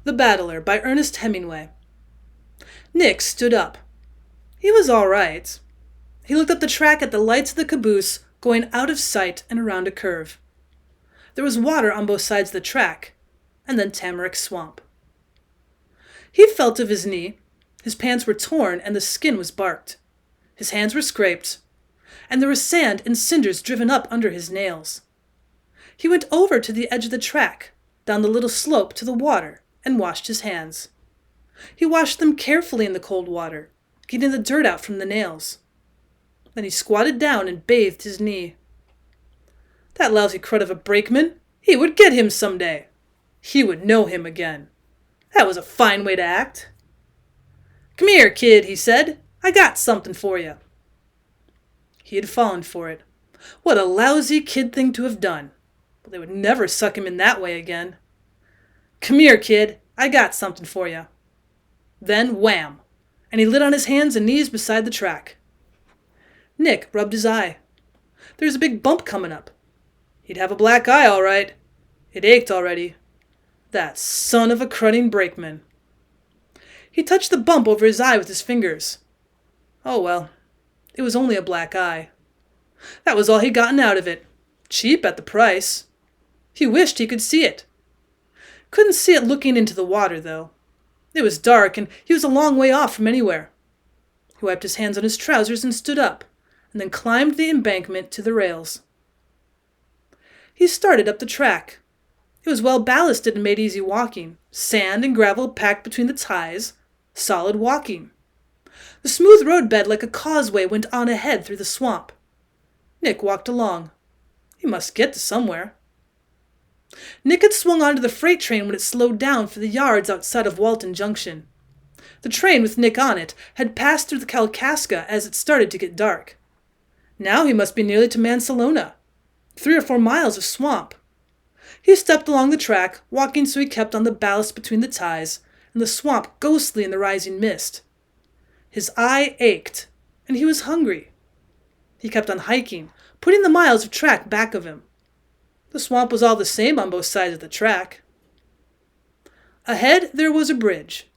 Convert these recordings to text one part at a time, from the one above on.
The Battler by Ernest Hemingway. Nick stood up. He was all right. He looked up the track at the lights of the caboose going out of sight and around a curve. There was water on both sides of the track, and then tamarack swamp. He felt of his knee. His pants were torn and the skin was barked. His hands were scraped, and there was sand and cinders driven up under his nails. He went over to the edge of the track, down the little slope to the water, and washed his hands. He washed them carefully in the cold water, getting the dirt out from the nails. Then he squatted down and bathed his knee. That lousy crud of a brakeman, he would get him some day. He would know him again. That was a fine way to act. "Come here, kid," he said. "I got something for you." He had fallen for it. What a lousy kid thing to have done. But they would never suck him in that way again. "Come here, kid. I got something for you." Then wham! And he lit on his hands and knees beside the track. Nick rubbed his eye. There was a big bump coming up. He'd have a black eye, all right. It ached already. That son of a cruddy brakeman. He touched the bump over his eye with his fingers. Oh well, it was only a black eye. That was all he'd gotten out of it. Cheap at the price. He wished he could see it. Couldn't see it looking into the water, though. It was dark, and he was a long way off from anywhere. He wiped his hands on his trousers and stood up, and then climbed the embankment to the rails. He started up the track. It was well ballasted and made easy walking. Sand and gravel packed between the ties. Solid walking. The smooth roadbed like a causeway went on ahead through the swamp. Nick walked along. He must get to somewhere. Nick had swung onto the freight train when it slowed down for the yards outside of Walton Junction. The train with Nick on it had passed through the Kalkaska as it started to get dark. Now he must be nearly to Mansalona. 3 or 4 miles of swamp. He stepped along the track, walking so he kept on the ballast between the ties, and the swamp ghostly in the rising mist. His eye ached, and he was hungry. He kept on hiking, putting the miles of track back of him. The swamp was all the same on both sides of the track. Ahead there was a bridge.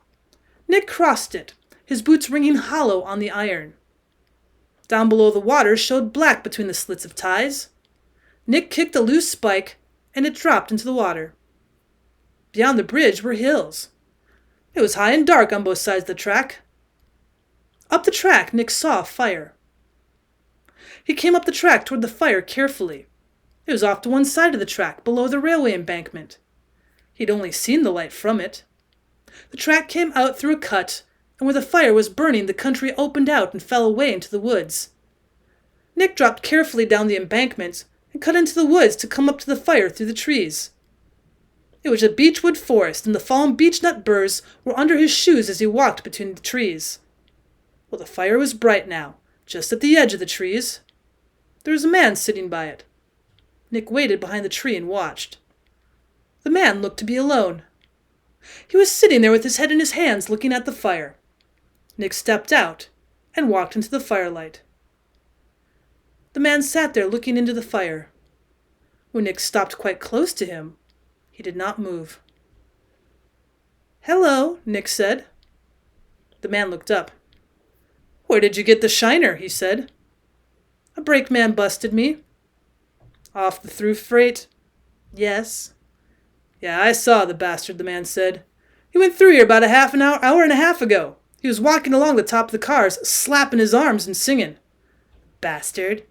Nick crossed it, his boots ringing hollow on the iron. Down below the water showed black between the slits of ties. Nick kicked a loose spike, and it dropped into the water. Beyond the bridge were hills. It was high and dark on both sides of the track. Up the track Nick saw a fire. He came up the track toward the fire carefully. It was off to one side of the track, below the railway embankment. He'd only seen the light from it. The track came out through a cut, and where the fire was burning the country opened out and fell away into the woods. Nick dropped carefully down the embankment and cut into the woods to come up to the fire through the trees. It was a beechwood forest, and the fallen beechnut burrs were under his shoes as he walked between the trees. Well, the fire was bright now, just at the edge of the trees. There was a man sitting by it. Nick waited behind the tree and watched. The man looked to be alone. He was sitting there with his head in his hands looking at the fire. Nick stepped out and walked into the firelight. The man sat there looking into the fire. When Nick stopped quite close to him, he did not move. "Hello," Nick said. The man looked up. "Where did you get the shiner?" he said. "A brakeman busted me." "Off the through freight?" "Yes." "Yeah, I saw the bastard," the man said. "He went through here about an hour and a half ago. He was walking along the top of the cars, slapping his arms and singing." "Bastard."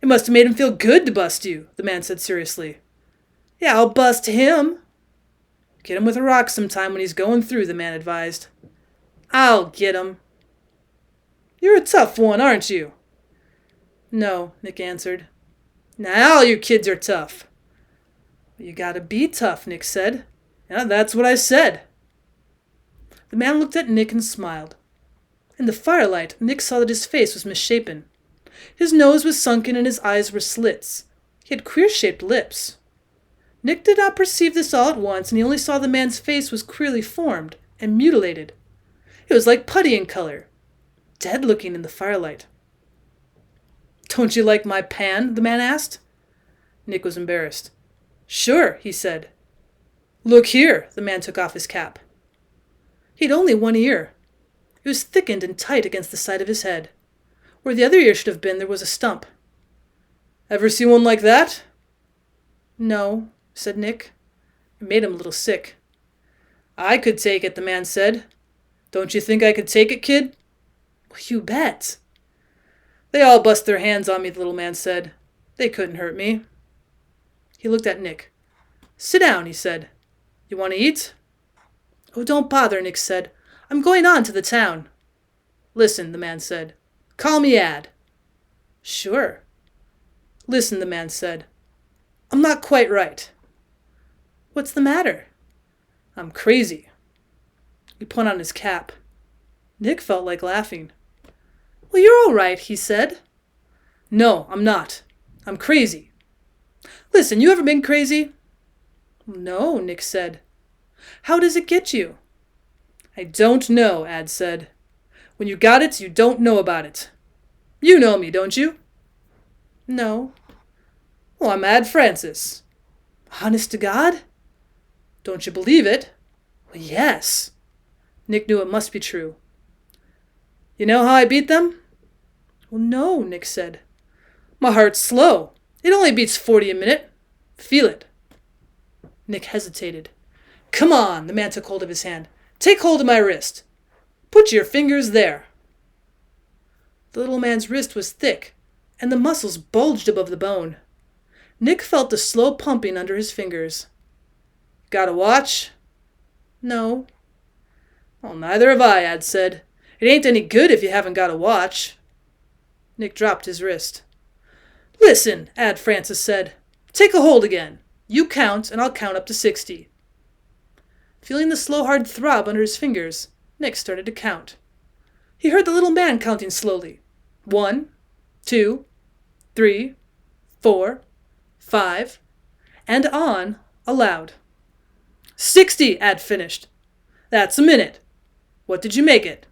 "It must have made him feel good to bust you," the man said seriously. "Yeah, I'll bust him." "Get him with a rock sometime when he's going through," the man advised. "I'll get him." "You're a tough one, aren't you?" "No," Nick answered. "Now all you kids are tough." "You gotta be tough," Nick said. "Yeah, that's what I said." The man looked at Nick and smiled. In the firelight, Nick saw that his face was misshapen. His nose was sunken and his eyes were slits. He had queer-shaped lips. Nick did not perceive this all at once, and he only saw the man's face was queerly formed and mutilated. It was like putty in color, dead-looking in the firelight. "Don't you like my pan?" the man asked. Nick was embarrassed. "Sure," he said. Look here, the man took off his cap. He'd only one ear. It was thickened and tight against the side of his head. Where the other ear should have been, there was a stump. Ever see one like that? No, said Nick. It made him a little sick. I could take it, the man said. Don't you think I could take it, kid? Well, you bet. They all bust their hands on me, the little man said. They couldn't hurt me. He looked at Nick. Sit down, he said. You want to eat? Oh, don't bother, Nick said. I'm going on to the town. Listen, the man said. Call me Ad. Sure. Listen, the man said. I'm not quite right. What's the matter? I'm crazy. He put on his cap. Nick felt like laughing. Well, you're all right, he said. No, I'm not. I'm crazy. Listen, you ever been crazy? No, Nick said. How does it get you? I don't know, Ad said. When you got it, you don't know about it. You know me, don't you? No. Well, I'm Ad Francis. Honest to God? Don't you believe it? Well, yes. Nick knew it must be true. You know how I beat them? Well, no, Nick said. My heart's slow. It only beats 40 a minute. Feel it. Nick hesitated. Come on, the man took hold of his hand. Take hold of my wrist. Put your fingers there. The little man's wrist was thick, and the muscles bulged above the bone. Nick felt the slow pumping under his fingers. Got a watch? No. Well, neither have I, Ad said. It ain't any good if you haven't got a watch. Nick dropped his wrist. Listen, Ad Francis said. Take a hold again. You count, and I'll count up to 60. Feeling the slow, hard throb under his fingers, Nick started to count. He heard the little man counting slowly. 1, 2, 3, 4, 5, and on, aloud. 60, Ad finished. That's a minute. What did you make it?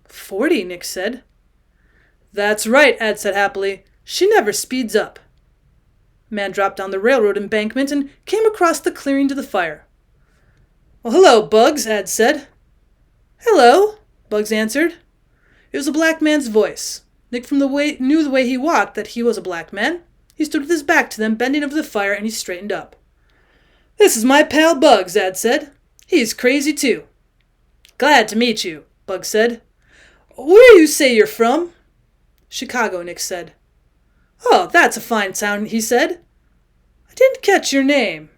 40, Nick said. That's right, Ad said happily. She never speeds up. Man dropped down the railroad embankment and came across the clearing to the fire. Well, hello, Bugs, Ad said. Hello, Bugs answered. It was a black man's voice. Nick knew the way he walked that he was a black man. He stood with his back to them, bending over the fire, and he straightened up. This is my pal Bugs, Ad said. He's crazy too. Glad to meet you, Bugs said. Where you say you're from? Chicago, Nick said. Oh, that's a fine town, he said. I didn't catch your name.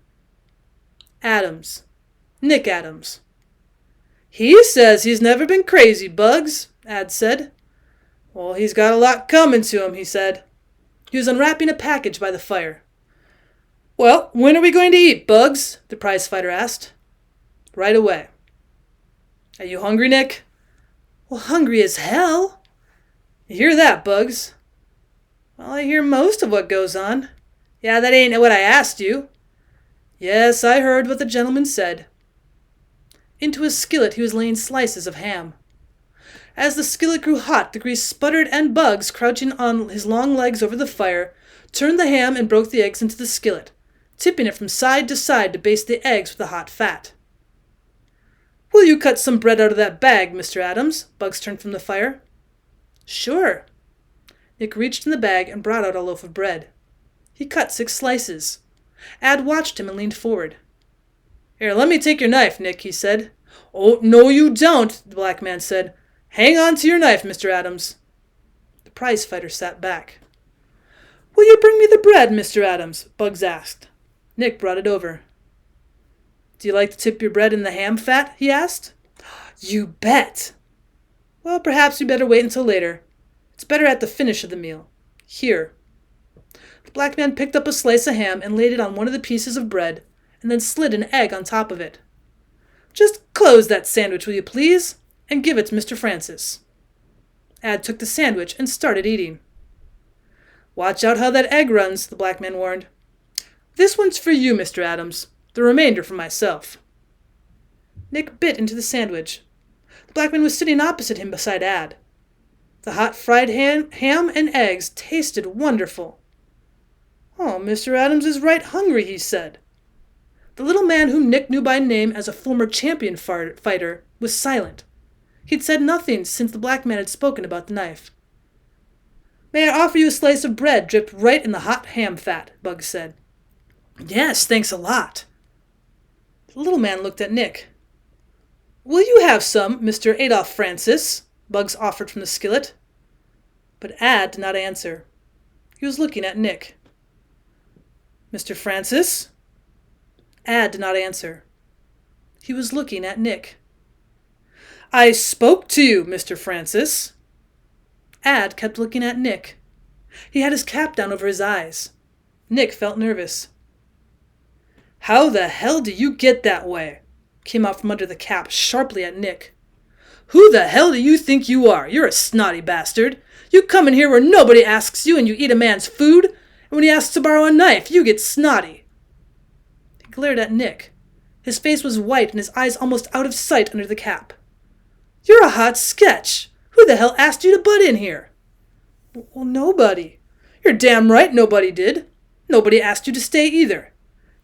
Adams. Nick Adams. He says he's never been crazy, Bugs, Ad said. Well, he's got a lot coming to him, he said. He was unwrapping a package by the fire. Well, when are we going to eat, Bugs? The prizefighter asked. Right away. Are you hungry, Nick? Well, hungry as hell. You hear that, Bugs? Well, I hear most of what goes on. Yeah, that ain't what I asked you. Yes, I heard what the gentleman said. Into his skillet he was laying slices of ham. As the skillet grew hot, the grease sputtered, and Bugs, crouching on his long legs over the fire, turned the ham and broke the eggs into the skillet, tipping it from side to side to baste the eggs with the hot fat. Will you cut some bread out of that bag, Mr. Adams? Bugs turned from the fire. Sure. Nick reached in the bag and brought out a loaf of bread. He cut 6 slices. Ad watched him and leaned forward. Here, let me take your knife, Nick, he said. Oh, no you don't, the black man said. Hang on to your knife, Mr. Adams. The prizefighter sat back. Will you bring me the bread, Mr. Adams? Bugs asked. Nick brought it over. Do you like to tip your bread in the ham fat? He asked. You bet. Well, perhaps we better wait until later. It's better at the finish of the meal. Here. The black man picked up a slice of ham and laid it on one of the pieces of bread, and then slid an egg on top of it. Just close that sandwich, will you please, and give it to Mr. Francis. Ad took the sandwich and started eating. Watch out how that egg runs, the black man warned. This one's for you, Mr. Adams. The remainder for myself. Nick bit into the sandwich. The black man was sitting opposite him beside Ad. The hot fried ham and eggs tasted wonderful. Oh, Mr. Adams is right hungry, he said. The little man whom Nick knew by name as a former champion fighter was silent. He'd said nothing since the black man had spoken about the knife. "May I offer you a slice of bread dripped right in the hot ham fat?" Bugs said. "Yes, thanks a lot." The little man looked at Nick. "Will you have some, Mr. Adolph Francis?" Bugs offered from the skillet. But Ad did not answer. He was looking at Nick. "Mr. Francis?" Ad did not answer. He was looking at Nick. "I spoke to you, Mr. Francis." Ad kept looking at Nick. He had his cap down over his eyes. Nick felt nervous. "How the hell do you get that way?" came out from under the cap sharply at Nick. "Who the hell do you think you are? You're a snotty bastard. You come in here where nobody asks you and you eat a man's food, and when he asks to borrow a knife, you get snotty." He glared at Nick. His face was white and his eyes almost out of sight under the cap. "You're a hot sketch. Who the hell asked you to butt in here?" "Well, nobody." "You're damn right nobody did. Nobody asked you to stay either.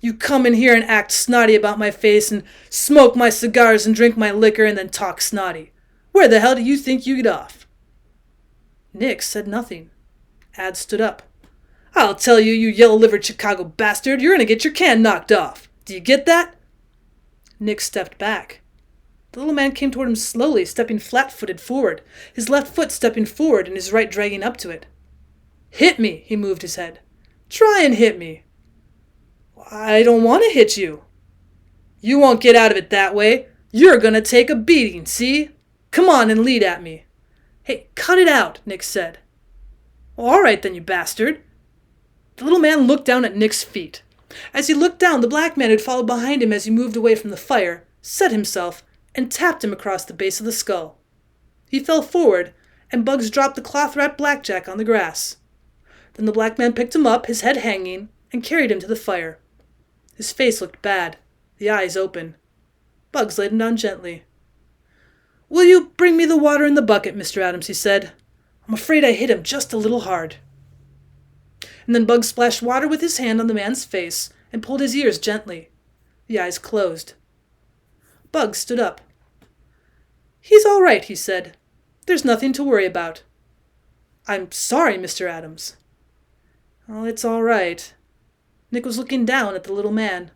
You come in here and act snotty about my face and smoke my cigars and drink my liquor and then talk snotty. Where the hell do you think you get off?" Nick said nothing. Ad stood up. "I'll tell you, you yellow-livered Chicago bastard, you're going to get your can knocked off. Do you get that?" Nick stepped back. The little man came toward him slowly, stepping flat-footed forward, his left foot stepping forward and his right dragging up to it. "Hit me," he moved his head. "Try and hit me." "I don't want to hit you." "You won't get out of it that way. You're going to take a beating, see? Come on and lead at me." "Hey, cut it out," Nick said. "All right then, you bastard." The little man looked down at Nick's feet. As he looked down, the black man who had followed behind him as he moved away from the fire set himself and tapped him across the base of the skull. He fell forward, and Bugs dropped the cloth-wrapped blackjack on the grass. Then the black man picked him up, his head hanging, and carried him to the fire. His face looked bad, the eyes open. Bugs laid him down gently. "Will you bring me the water in the bucket, Mr. Adams?" he said. "I'm afraid I hit him just a little hard." And then Bugs splashed water with his hand on the man's face and pulled his ears gently. The eyes closed. Bugs stood up. "He's all right," he said. "There's nothing to worry about." "I'm sorry, Mr. Adams." "Oh, it's all right." Nick was looking down at the little man.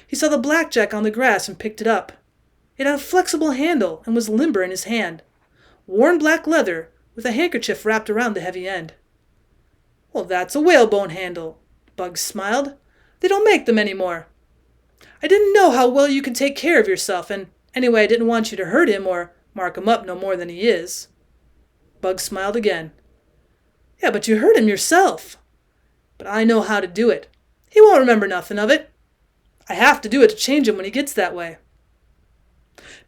He saw the blackjack on the grass and picked it up. It had a flexible handle and was limber in his hand. Worn black leather, with a handkerchief wrapped around the heavy end. "Well, that's a whalebone handle," Bugs smiled. "They don't make them anymore. I didn't know how well you could take care of yourself, and anyway I didn't want you to hurt him or mark him up no more than he is." Bugs smiled again. "Yeah, but you hurt him yourself." "But I know how to do it. He won't remember nothing of it. I have to do it to change him when he gets that way."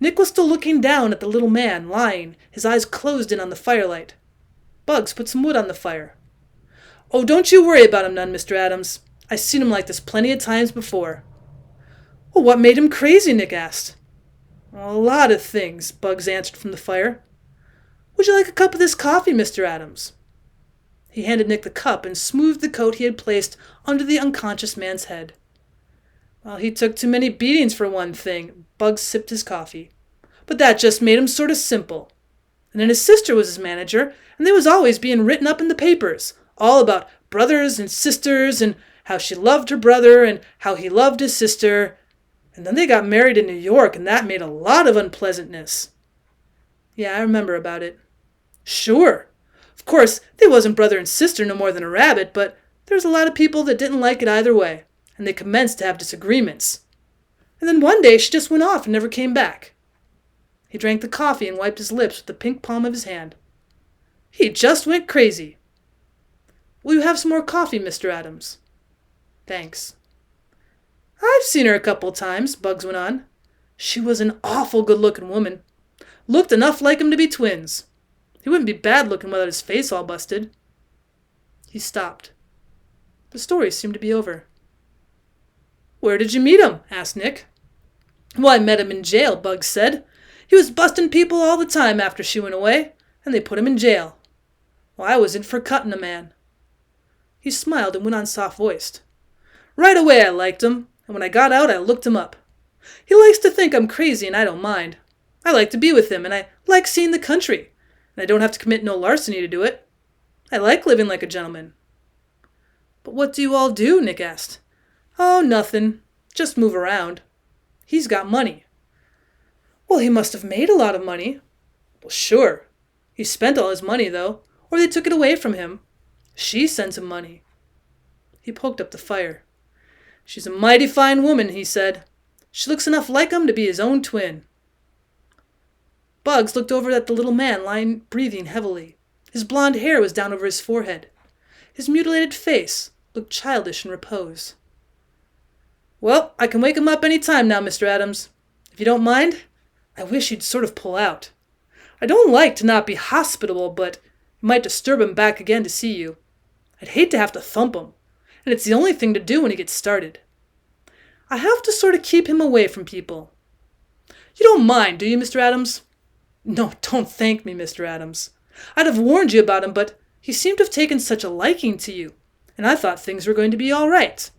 Nick was still looking down at the little man, lying, his eyes closed in on the firelight. Bugs put some wood on the fire. "Oh, don't you worry about him none, Mr. Adams. I seen him like this plenty of times before." "Well, what made him crazy?" Nick asked. "A lot of things," Bugs answered from the fire. "Would you like a cup of this coffee, Mr. Adams?" He handed Nick the cup and smoothed the coat he had placed under the unconscious man's head. "Well, he took too many beatings for one thing." Bugs sipped his coffee. "But that just made him sort of simple. And then his sister was his manager, and they was always being written up in the papers, all about brothers and sisters, and how she loved her brother, and how he loved his sister. And then they got married in New York, and that made a lot of unpleasantness." "Yeah, I remember about it." "Sure. Of course, they wasn't brother and sister no more than a rabbit, but there was a lot of people that didn't like it either way, and they commenced to have disagreements. And then one day she just went off and never came back." He drank the coffee and wiped his lips with the pink palm of his hand. "He just went crazy." "Will you have some more coffee, Mr. Adams?" "Thanks." "I've seen her a couple times," Bugs went on. "She was an awful good-looking woman. Looked enough like him to be twins. He wouldn't be bad-looking without his face all busted." He stopped. The story seemed to be over. "Where did you meet him?" asked Nick. "Well, I met him in jail," Bugs said. "He was busting people all the time after she went away, and they put him in jail. Well, I was in for cutting a man." He smiled and went on soft-voiced. "Right away I liked him. and when I got out I looked him up. He likes to think I'm crazy and I don't mind. I like to be with him and I like seeing the country, and I don't have to commit no larceny to do it. I like living like a gentleman." "But what do you all do?" Nick asked. "Oh, nothing. Just move around. He's got money." "Well, he must have made a lot of money." "Well, sure. He spent all his money, though, or they took it away from him. She sends him money." He poked up the fire. "She's a mighty fine woman," he said. "She looks enough like him to be his own twin." Bugs looked over at the little man lying breathing heavily. His blond hair was down over his forehead. His mutilated face looked childish in repose. "Well, I can wake him up any time now, Mr. Adams. If you don't mind, I wish you'd sort of pull out. I don't like to not be hospitable, but it might disturb him back again to see you. I'd hate to have to thump him, and it's the only thing to do when he gets started. I have to sort of keep him away from people. You don't mind, do you, Mr. Adams?" "No, don't thank me, Mr. Adams. I'd have warned you about him, but he seemed to have taken such a liking to you, and I thought things were going to be all right.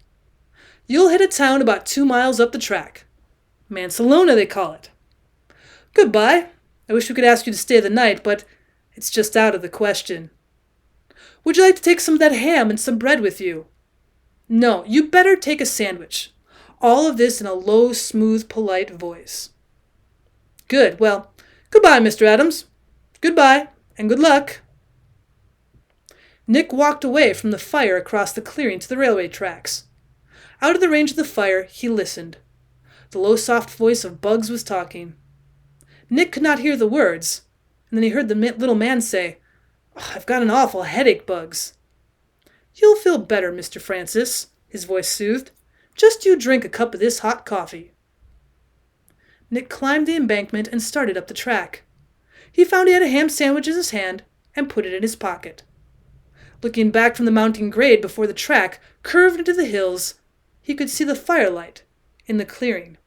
You'll hit a town about 2 miles up the track. Mansalona, they call it. Goodbye. I wish we could ask you to stay the night, but it's just out of the question. Would you like to take some of that ham and some bread with you?" "No, you better take a sandwich." All of this in a low, smooth, polite voice. "Good. Well, goodbye, Mr. Adams. Goodbye, and good luck." Nick walked away from the fire across the clearing to the railway tracks. Out of the range of the fire, he listened. The low, soft voice of Bugs was talking. Nick could not hear the words, and then he heard the little man say, "Oh, I've got an awful headache, Bugs." "You'll feel better, Mr. Francis," his voice soothed. "Just you drink a cup of this hot coffee." Nick climbed the embankment and started up the track. He found he had a ham sandwich in his hand and put it in his pocket. Looking back from the mounting grade before the track curved into the hills, he could see the firelight in the clearing.